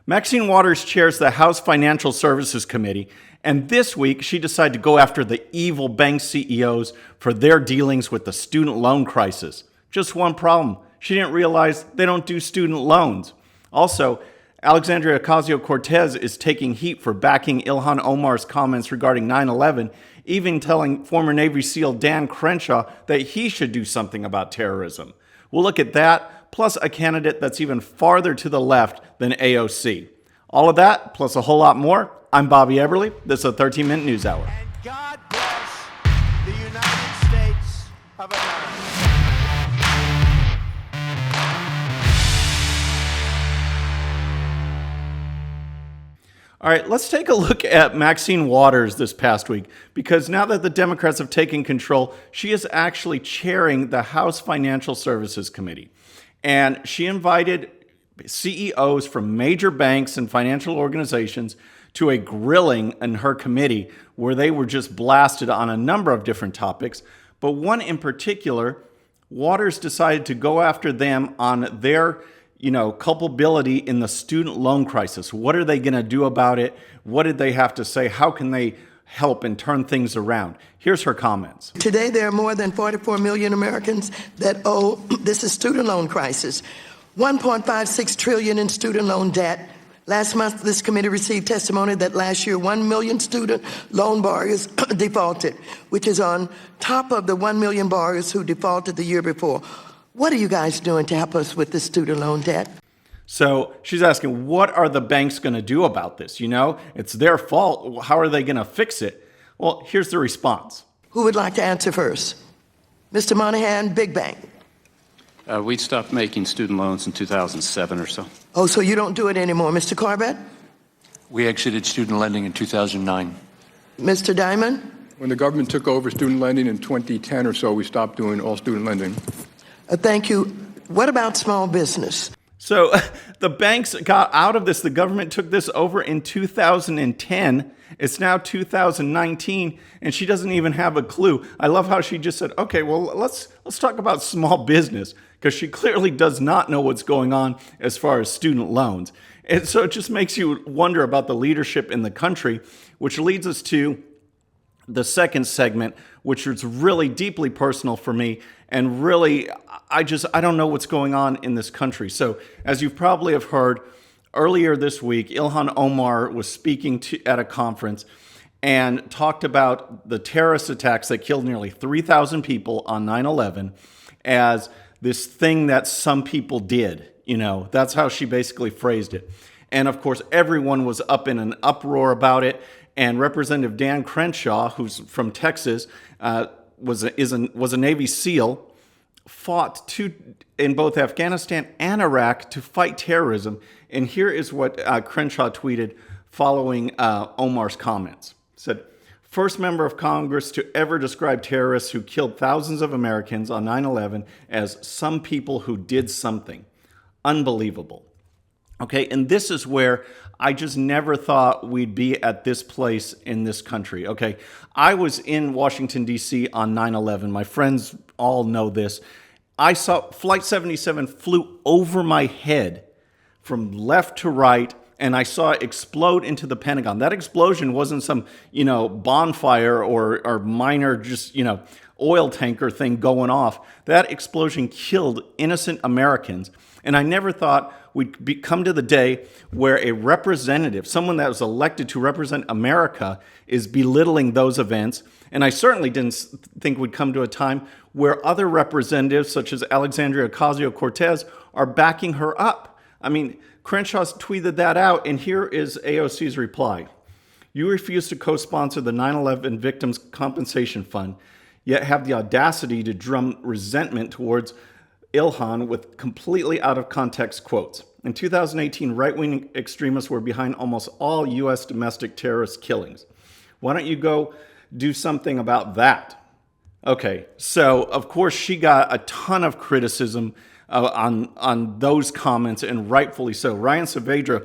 Maxine Waters chairs the House Financial Services Committee, and this week she decided to go after the evil bank CEOs for their dealings with the student loan crisis. Just one problem: she didn't realize they don't do student loans. Also, Alexandria Ocasio-Cortez is taking heat for backing Ilhan Omar's comments regarding 9/11, even telling former Navy SEAL Dan Crenshaw that he should do something about terrorism. We'll look at that, plus a candidate that's even farther to the left than AOC. All of that, plus a whole lot more. I'm Bobby Eberle. This is a 13-minute news hour. And God bless the United States of America. All right, let's take a look at Maxine Waters this past week, because now that the Democrats have taken control, she is actually chairing the House Financial Services Committee. And she invited CEOs from major banks and financial organizations to a grilling in her committee where they were just blasted on a number of different topics. But one in particular, Waters decided to go after them on their culpability in the student loan crisis. What are they going to do about it? What did they have to say? How can they help and turn things around? Here's her comments. Today, there are more than 44 million Americans that owe this is student loan crisis. 1.56 trillion in student loan debt. Last month, this committee received testimony that last year 1 million student loan borrowers defaulted, which is on top of the 1 million borrowers who defaulted the year before. What are you guys doing to help us with the student loan debt? So she's asking, what are the banks going to do about this? It's their fault. How are they going to fix it? Well, here's the response. Who would like to answer first? Mr. Monahan, Big Bank. We stopped making student loans in 2007 or so. Oh, so you don't do it anymore. Mr. Corbett? We exited student lending in 2009. Mr. Diamond? When the government took over student lending in 2010 or so, we stopped doing all student lending. Thank you. What about small business? So the banks got out of this. The government took this over in 2010. It's now 2019, and she doesn't even have a clue. I love how she just said, okay, well, let's talk about small business, because she clearly does not know what's going on as far as student loans. And so it just makes you wonder about the leadership in the country, which leads us to the second segment, which is really deeply personal for me. And really, I don't know what's going on in this country. So as you probably have heard, earlier this week, Ilhan Omar was speaking at a conference and talked about the terrorist attacks that killed nearly 3,000 people on 9/11 as this thing that some people did. That's how she basically phrased it. And of course, everyone was up in an uproar about it. And Representative Dan Crenshaw, who's from Texas, was a Navy SEAL, fought in both Afghanistan and Iraq to fight terrorism. And here is what Crenshaw tweeted following Omar's comments. He said, "First member of Congress to ever describe terrorists who killed thousands of Americans on 9/11 as some people who did something. Unbelievable." Okay, and this is where I just never thought we'd be at this place in this country. Okay, I was in Washington, D.C. on 9/11. My friends all know this. I saw Flight 77 flew over my head from left to right, and I saw it explode into the Pentagon. That explosion wasn't some, bonfire or minor oil tanker thing going off. That explosion killed innocent Americans. And I never thought we'd come to the day where a representative, someone that was elected to represent America, is belittling those events. And I certainly didn't think we'd come to a time where other representatives, such as Alexandria Ocasio-Cortez, are backing her up. I mean, Crenshaw's tweeted that out, and here is AOC's reply. "You refuse to co-sponsor the 9/11 Victims Compensation Fund, yet have the audacity to drum resentment towards Ilhan with completely out of context quotes. In 2018, right-wing extremists were behind almost all U.S. domestic terrorist killings. Why don't you go do something about that?" Okay, so of course she got a ton of criticism on those comments, and rightfully so. Ryan Saavedra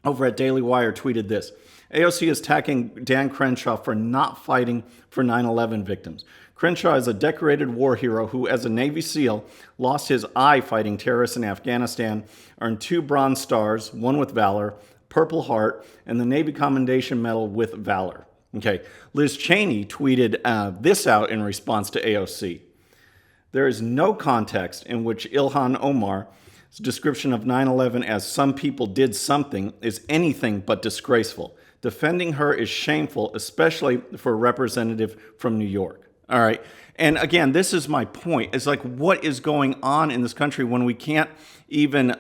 over at Daily Wire tweeted this. AOC is attacking Dan Crenshaw for not fighting for 9/11 victims. Crenshaw is a decorated war hero who, as a Navy SEAL, lost his eye fighting terrorists in Afghanistan, earned 2 Bronze Stars, one with Valor, Purple Heart, and the Navy Commendation Medal with Valor. Okay, Liz Cheney tweeted this out in response to AOC. There is no context in which Ilhan Omar's description of 9/11 as some people did something is anything but disgraceful. Defending her is shameful, especially for a representative from New York. All right. And again, this is my point. It's like, what is going on in this country when we can't even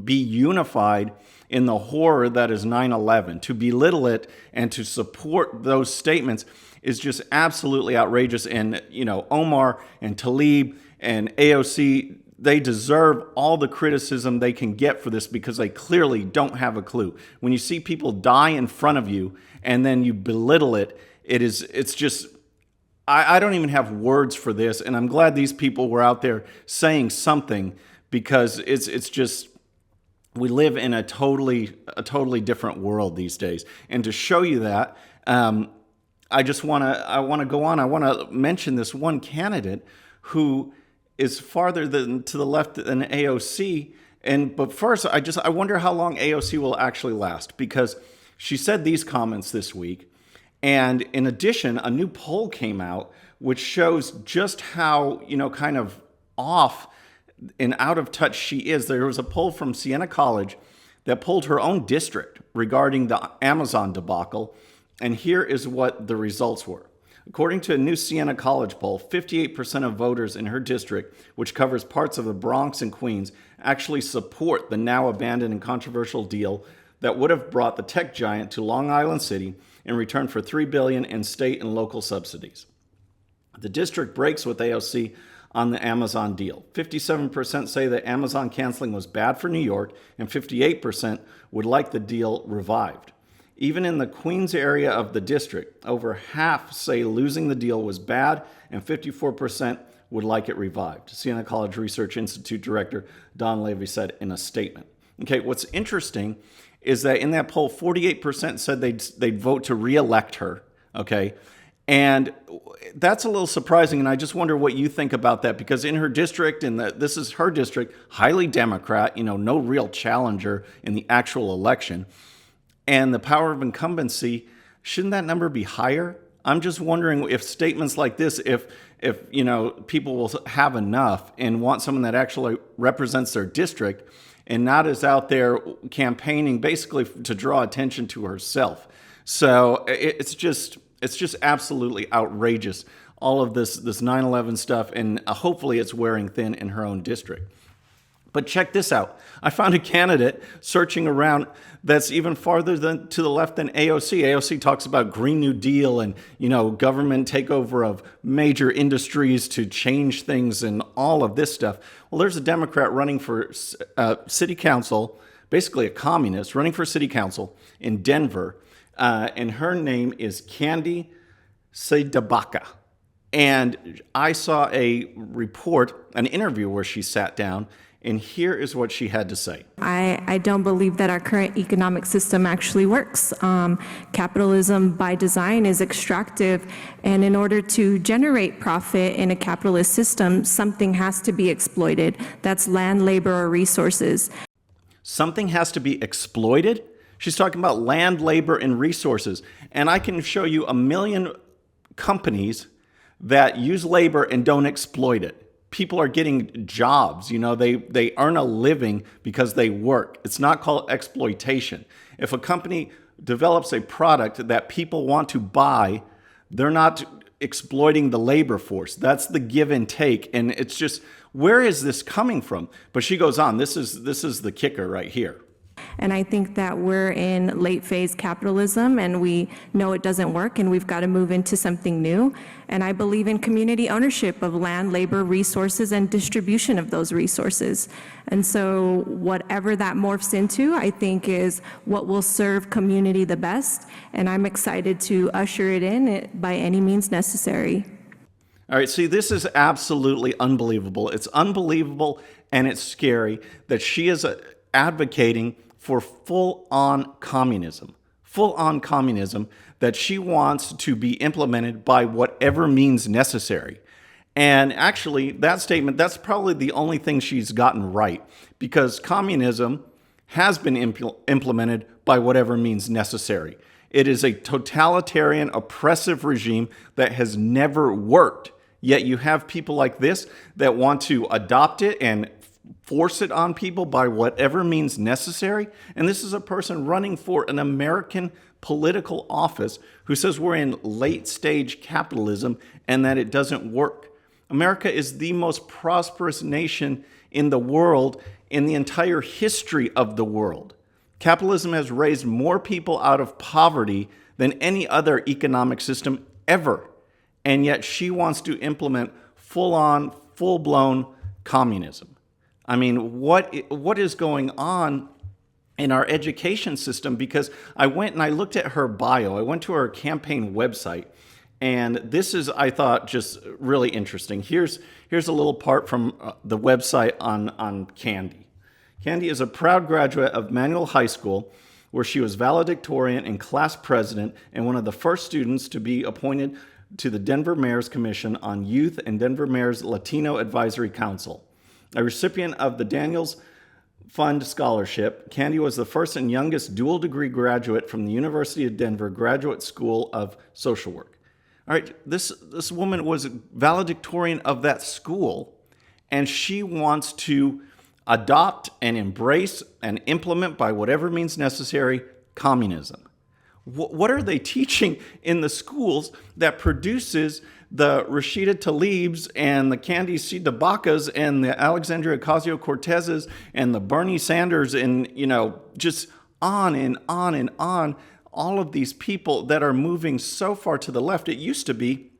be unified in the horror that is 9/11? To belittle it and to support those statements is just absolutely outrageous. And, Omar and Tlaib and AOC, they deserve all the criticism they can get for this because they clearly don't have a clue. When you see people die in front of you and then you belittle it, it's just, I don't even have words for this. And I'm glad these people were out there saying something because it's just, we live in a totally different world these days. And to show you that, I want to go on. I want to mention this one candidate who is farther to the left than AOC. But first, I wonder how long AOC will actually last, because she said these comments this week. And in addition, a new poll came out which shows just how, kind of off and out of touch she is. There was a poll from Siena College that polled her own district regarding the Amazon debacle. And here is what the results were. According to a new Siena College poll, 58% of voters in her district, which covers parts of the Bronx and Queens, actually support the now abandoned and controversial deal that would have brought the tech giant to Long Island City in return for $3 billion in state and local subsidies. The district breaks with AOC on the Amazon deal. 57% say that Amazon canceling was bad for New York, and 58% would like the deal revived. Even in the Queens area of the district, over half say losing the deal was bad, and 54% would like it revived. Siena College Research Institute Director Don Levy said in a statement. Okay, what's interesting is that in that poll, 48% said they'd vote to re-elect her, okay? And that's a little surprising, and I just wonder what you think about that, because in her district, this is her district, highly Democrat, no real challenger in the actual election, and the power of incumbency, shouldn't that number be higher? I'm just wondering if statements like this, if people will have enough and want someone that actually represents their district and not is out there campaigning basically to draw attention to herself. So it's just absolutely outrageous, all of this 9/11 stuff, and hopefully it's wearing thin in her own district. But check this out. I found a candidate searching around that's even farther to the left than AOC. AOC talks about Green New Deal and, government takeover of major industries to change things and all of this stuff. Well, there's a Democrat running for city council, basically a communist, running for city council in Denver. And her name is Candy Sedabaka. And I saw a report, an interview where she sat down, and here is what she had to say. I don't believe that our current economic system actually works. Capitalism by design is extractive, and in order to generate profit in a capitalist system, something has to be exploited. That's land, labor, or resources. Something has to be exploited? She's talking about land, labor, and resources. And I can show you 1 million companies that use labor and don't exploit it. People are getting jobs, they earn a living because they work. It's not called exploitation. If a company develops a product that people want to buy, they're not exploiting the labor force. That's the give and take. And it's just, where is this coming from? But she goes on, this is the kicker right here. And I think that we're in late phase capitalism, and we know it doesn't work, and we've got to move into something new. And I believe in community ownership of land, labor, resources, and distribution of those resources. And so whatever that morphs into, I think is what will serve community the best. And I'm excited to usher it in by any means necessary. All right, see, this is absolutely unbelievable. It's unbelievable, and it's scary that she is advocating for full-on communism. full-on communism that she wants to be implemented by whatever means necessary. And actually, that statement, that's probably the only thing she's gotten right, because communism has been implemented by whatever means necessary. It is a totalitarian, oppressive regime that has never worked. Yet you have people like this that want to adopt it and force it on people by whatever means necessary. And this is a person running for an American political office who says we're in late stage capitalism and that it doesn't work. America is the most prosperous nation in the world, in the entire history of the world. Capitalism has raised more people out of poverty than any other economic system ever. And yet she wants to implement full-on, full-blown communism. I mean, what is going on in our education system? Because I went and I looked at her bio. I went to her campaign website. And this is, I thought, just really interesting. Here's a little part from the website on Candy. Candy is a proud graduate of Manual High School, where she was valedictorian and class president and one of the first students to be appointed to the Denver Mayor's Commission on Youth and Denver Mayor's Latino Advisory Council. A recipient of the Daniels Fund Scholarship, Candy was the first and youngest dual degree graduate from the University of Denver Graduate School of Social Work. All right, this woman was valedictorian of that school, and she wants to adopt and embrace and implement by whatever means necessary communism. What are they teaching in the schools that produces the Rashida Tlaibs and the Candy C. DeBaccas and the Alexandria Ocasio-Cortezes and the Bernie Sanders and, just on and on and on? All of these people that are moving so far to the left. It used to be,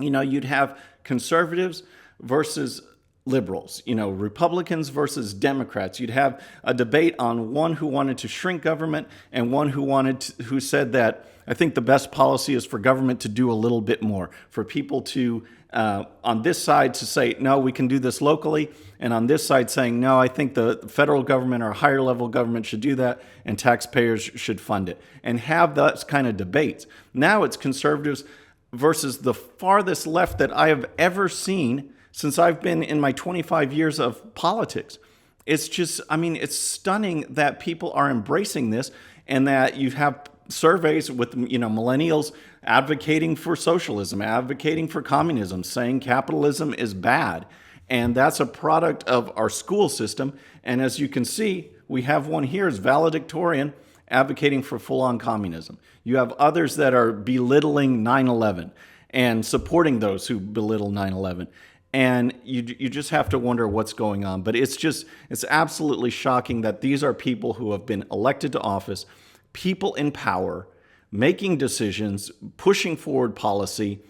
you'd have conservatives versus liberals, Republicans versus Democrats. You'd have a debate on one who wanted to shrink government and one who said that I think the best policy is for government to do a little bit more, for people to, on this side to say, no, we can do this locally, and on this side saying, no, I think the federal government or higher level government should do that, and taxpayers should fund it, and have those kind of debates. Now it's conservatives versus the farthest left that I have ever seen since I've been in my 25 years of politics. It's just, it's stunning that people are embracing this, and that you have surveys with, millennials advocating for socialism, advocating for communism, saying capitalism is bad. And that's a product of our school system. And as you can see, we have one here as valedictorian advocating for full-on communism. You have others that are belittling 9/11 and supporting those who belittle 9/11. And you just have to wonder what's going on. But it's absolutely shocking that these are people who have been elected to office, people in power, making decisions, pushing forward policy,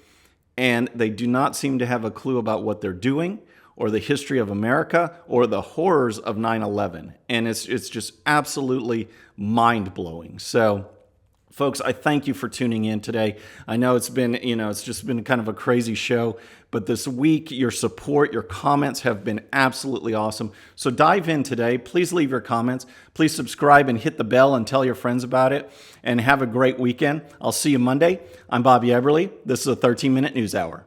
and they do not seem to have a clue about what they're doing or the history of America or the horrors of 9/11. And it's just absolutely mind-blowing. So, folks, I thank you for tuning in today. I know it's been, it's just been kind of a crazy show, but this week, your support, your comments have been absolutely awesome. So dive in today. Please leave your comments. Please subscribe and hit the bell and tell your friends about it. And have a great weekend. I'll see you Monday. I'm Bobby Eberly. This is a 13-Minute News Hour.